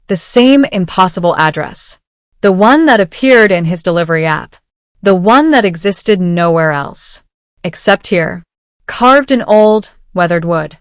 The same impossible address. The one that appeared in his delivery app. The one that existed nowhere else. Except here. Carved in old, weathered wood.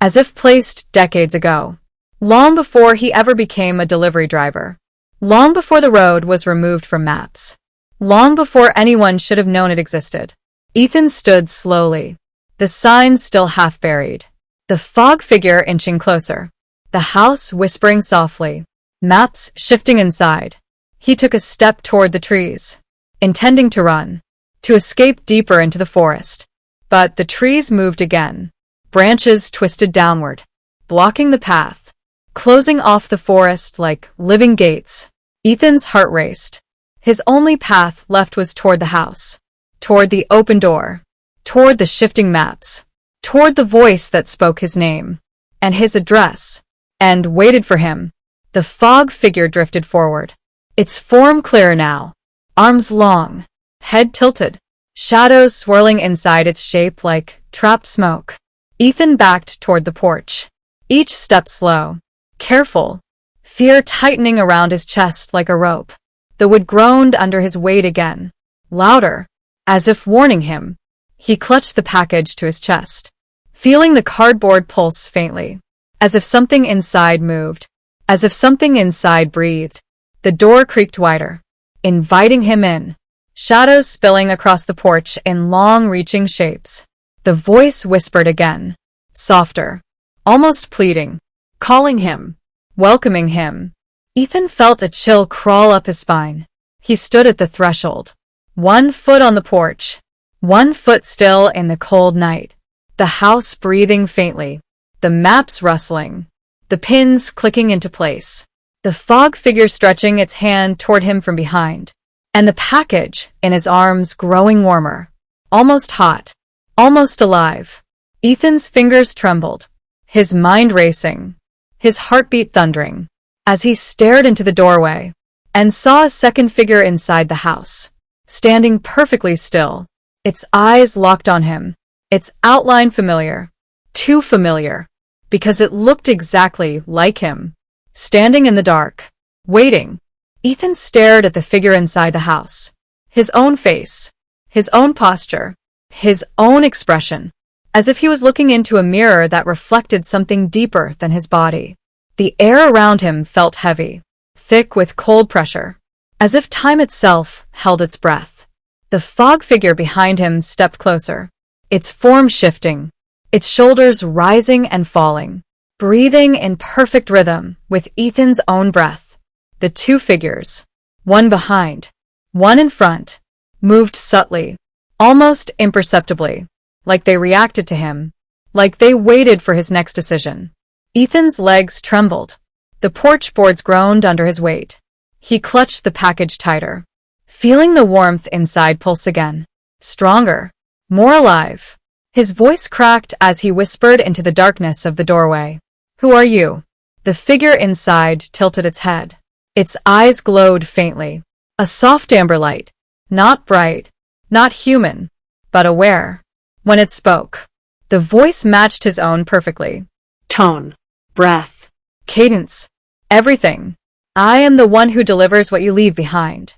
As if placed decades ago. Long before he ever became a delivery driver. Long before the road was removed from maps. Long before anyone should have known it existed. Ethan stood slowly. The sign still half buried. The fog figure inching closer. The house whispering softly. Maps shifting inside. He took a step toward the trees, intending to run, to escape deeper into the forest. But the trees moved again. Branches twisted downward, blocking the path, closing off the forest like living gates. Ethan's heart raced. His only path left was toward the house, toward the open door, toward the shifting maps, toward the voice that spoke his name, and his address, and waited for him. The fog figure drifted forward, its form clear now, arms long, head tilted, shadows swirling inside its shape like trapped smoke. Ethan backed toward the porch, each step slow, careful, fear tightening around his chest like a rope. The wood groaned under his weight again, louder, as if warning him. He clutched the package to his chest, feeling the cardboard pulse faintly, as if something inside moved, as if something inside breathed. The door creaked wider, inviting him in, shadows spilling across the porch in long-reaching shapes. The voice whispered again, softer, almost pleading, calling him, welcoming him. Ethan felt a chill crawl up his spine. He stood at the threshold, 1 foot on the porch, 1 foot still in the cold night, the house breathing faintly, the maps rustling, the pins clicking into place, the fog figure stretching its hand toward him from behind, and the package in his arms growing warmer, almost hot, almost alive. Ethan's fingers trembled, his mind racing, his heartbeat thundering, as he stared into the doorway and saw a second figure inside the house, standing perfectly still, its eyes locked on him, its outline familiar, too familiar, because it looked exactly like him, standing in the dark, waiting. Ethan stared at the figure inside the house, his own face, his own posture, his own expression, as if he was looking into a mirror that reflected something deeper than his body. The air around him felt heavy, thick with cold pressure, as if time itself held its breath. The fog figure behind him stepped closer, its form shifting, its shoulders rising and falling, breathing in perfect rhythm with Ethan's own breath. The two figures, one behind, one in front, moved subtly, almost imperceptibly, like they reacted to him, like they waited for his next decision. Ethan's legs trembled. The porch boards groaned under his weight. He clutched the package tighter, feeling the warmth inside pulse again, stronger, more alive. His voice cracked as he whispered into the darkness of the doorway. "Who are you?" The figure inside tilted its head. Its eyes glowed faintly, a soft amber light, not bright, not human, but aware. When it spoke, the voice matched his own perfectly. Tone, breath, cadence, everything. "I am the one who delivers what you leave behind."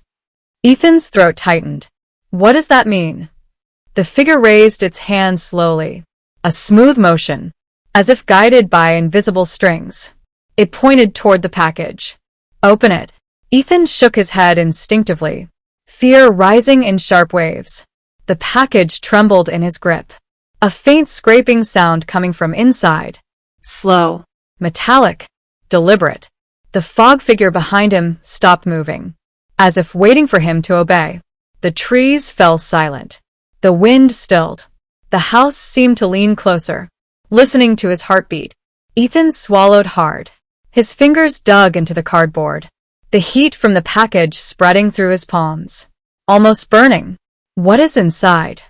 Ethan's throat tightened. What does that mean? The figure raised its hand slowly, a smooth motion, as if guided by invisible strings. It pointed toward the package. "Open it." Ethan shook his head instinctively, fear rising in sharp waves. The package trembled in his grip, a faint scraping sound coming from inside. Slow, metallic, deliberate. The fog figure behind him stopped moving, as if waiting for him to obey. The trees fell silent. The wind stilled. The house seemed to lean closer, listening to his heartbeat. Ethan swallowed hard. His fingers dug into the cardboard, the heat from the package spreading through his palms, almost burning. "What is inside?"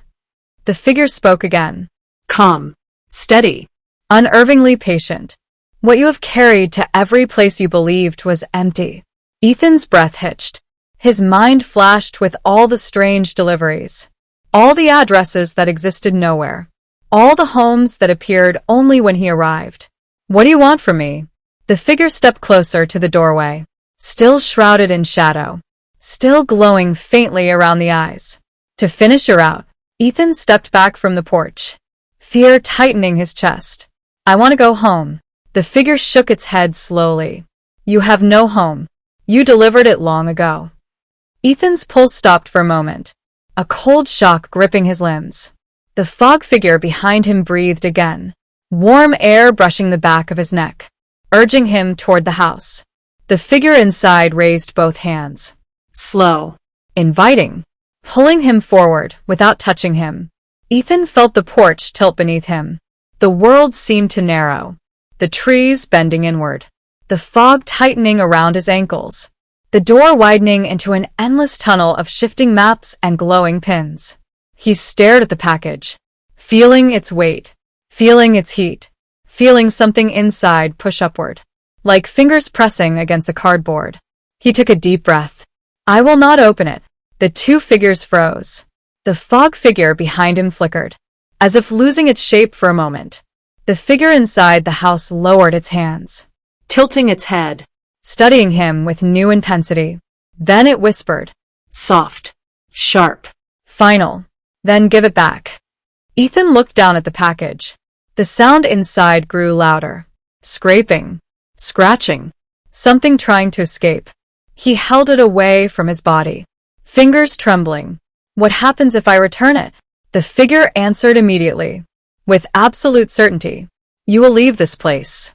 The figure spoke again. Calm, steady, unervingly patient. "What you have carried to every place you believed was empty." Ethan's breath hitched. His mind flashed with all the strange deliveries, all the addresses that existed nowhere, all the homes that appeared only when he arrived. "What do you want from me?" The figure stepped closer to the doorway, still shrouded in shadow, still glowing faintly around the eyes. To finish her out, Ethan stepped back from the porch, fear tightening his chest. I want to go home. The figure shook its head slowly. You have no home. You delivered it long ago. Ethan's pulse stopped for a moment, a cold shock gripping his limbs. The fog figure behind him breathed again, warm air brushing the back of his neck, urging him toward the house. The figure inside raised both hands, slow, inviting, pulling him forward without touching him. Ethan felt the porch tilt beneath him. The world seemed to narrow, the trees bending inward, the fog tightening around his ankles, the door widening into an endless tunnel of shifting maps and glowing pins. He stared at the package, feeling its weight, feeling its heat, feeling something inside push upward, like fingers pressing against the cardboard. He took a deep breath. I will not open it. The two figures froze. The fog figure behind him flickered, as if losing its shape for a moment. The figure inside the house lowered its hands, tilting its head, studying him with new intensity. Then it whispered, soft, sharp, final, then give it back. Ethan looked down at the package. The sound inside grew louder, scraping, scratching, something trying to escape. He held it away from his body, fingers trembling. What happens if I return it? The figure answered immediately, with absolute certainty. You will leave this place.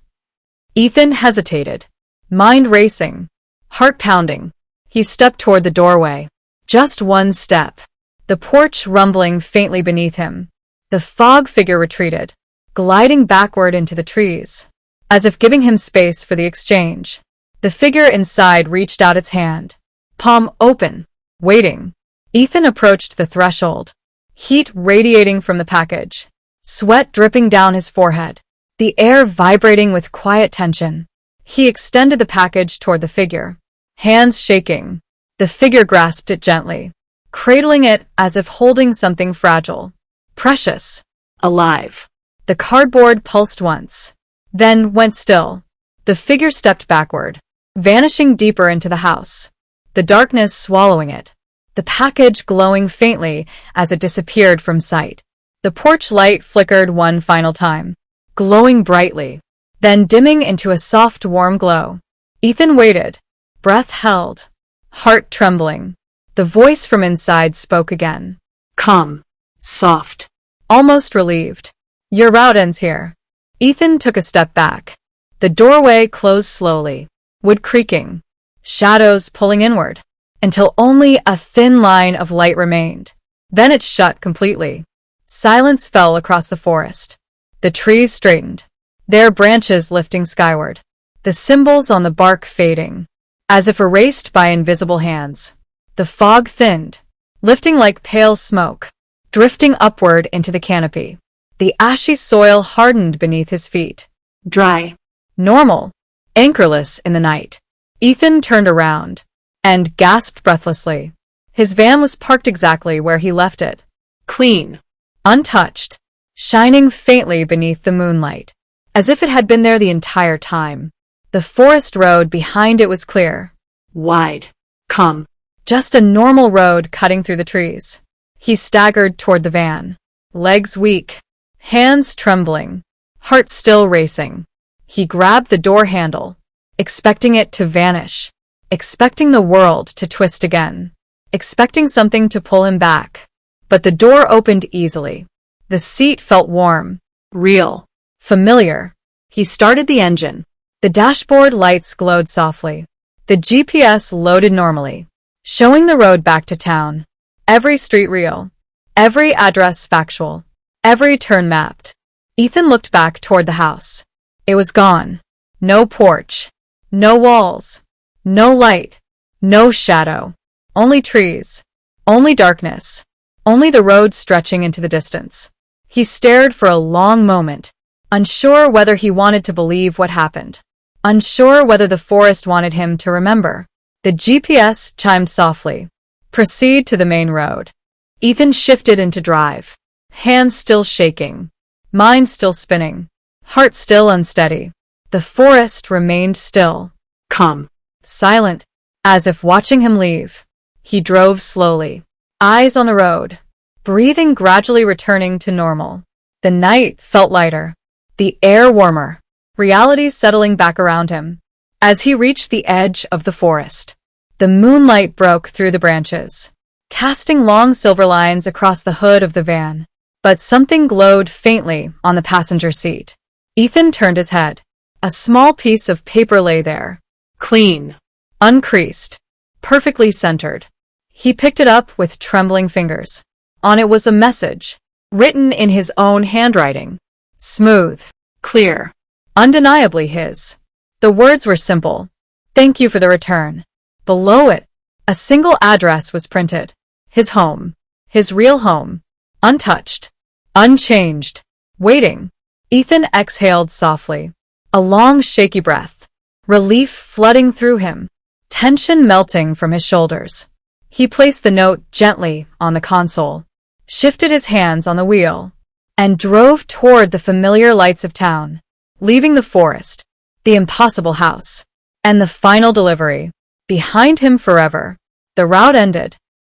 Ethan hesitated, mind racing, heart pounding. He stepped toward the doorway. Just one step. The porch rumbling faintly beneath him. The fog figure retreated, gliding backward into the trees, as if giving him space for the exchange. The figure inside reached out its hand, palm open, waiting. Ethan approached the threshold, heat radiating from the package, sweat dripping down his forehead, the air vibrating with quiet tension. He extended the package toward the figure, hands shaking. The figure grasped it gently, cradling it as if holding something fragile, precious, alive. The cardboard pulsed once, then went still. The figure stepped backward, vanishing deeper into the house, the darkness swallowing it, the package glowing faintly as it disappeared from sight. The porch light flickered one final time, glowing brightly, then dimming into a soft, warm glow. Ethan waited, breath held, heart trembling. The voice from inside spoke again. Calm, soft, almost relieved. Your route ends here. Ethan took a step back. The doorway closed slowly, wood creaking, shadows pulling inward, until only a thin line of light remained. Then it shut completely. Silence fell across the forest. The trees straightened, their branches lifting skyward, the symbols on the bark fading, as if erased by invisible hands. The fog thinned, lifting like pale smoke, drifting upward into the canopy. The ashy soil hardened beneath his feet. Dry, normal, anchorless in the night. Ethan turned around and gasped breathlessly. His van was parked exactly where he left it. Clean, untouched, shining faintly beneath the moonlight, as if it had been there the entire time. The forest road behind it was clear, wide, calm, just a normal road cutting through the trees. He staggered toward the van, legs weak, hands trembling, heart still racing. He grabbed the door handle, expecting it to vanish, expecting the world to twist again, expecting something to pull him back. But the door opened easily. The seat felt warm, real, familiar. He started the engine. The dashboard lights glowed softly. The GPS loaded normally, showing the road back to town. Every street real, every address factual, every turn mapped. Ethan looked back toward the house. It was gone. No porch, no walls, no light, no shadow, only trees, only darkness, only the road stretching into the distance. He stared for a long moment, unsure whether he wanted to believe what happened, unsure whether the forest wanted him to remember. The GPS chimed softly. Proceed to the main road. Ethan shifted into drive, hands still shaking, mind still spinning, heart still unsteady. The forest remained still, Come. silent, as if watching him leave. He drove slowly, eyes on the road, breathing gradually returning to normal. The night felt lighter, the air warmer, reality settling back around him. As he reached the edge of the forest, the moonlight broke through the branches, casting long silver lines across the hood of the van. But something glowed faintly on the passenger seat. Ethan turned his head. A small piece of paper lay there, Clean. uncreased, perfectly centered. He picked it up with trembling fingers. On it was a message, written in his own handwriting. Smooth, Clear. undeniably his. The words were simple. Thank you for the return. Below it, a single address was printed. His home. His real home. Untouched. Unchanged. Waiting. Ethan exhaled softly. A long, shaky breath. Relief flooding through him. Tension melting from his shoulders. He placed the note gently on the console, shifted his hands on the wheel, and drove toward the familiar lights of town, leaving the forest, the impossible house, and the final delivery behind him forever. The route ended,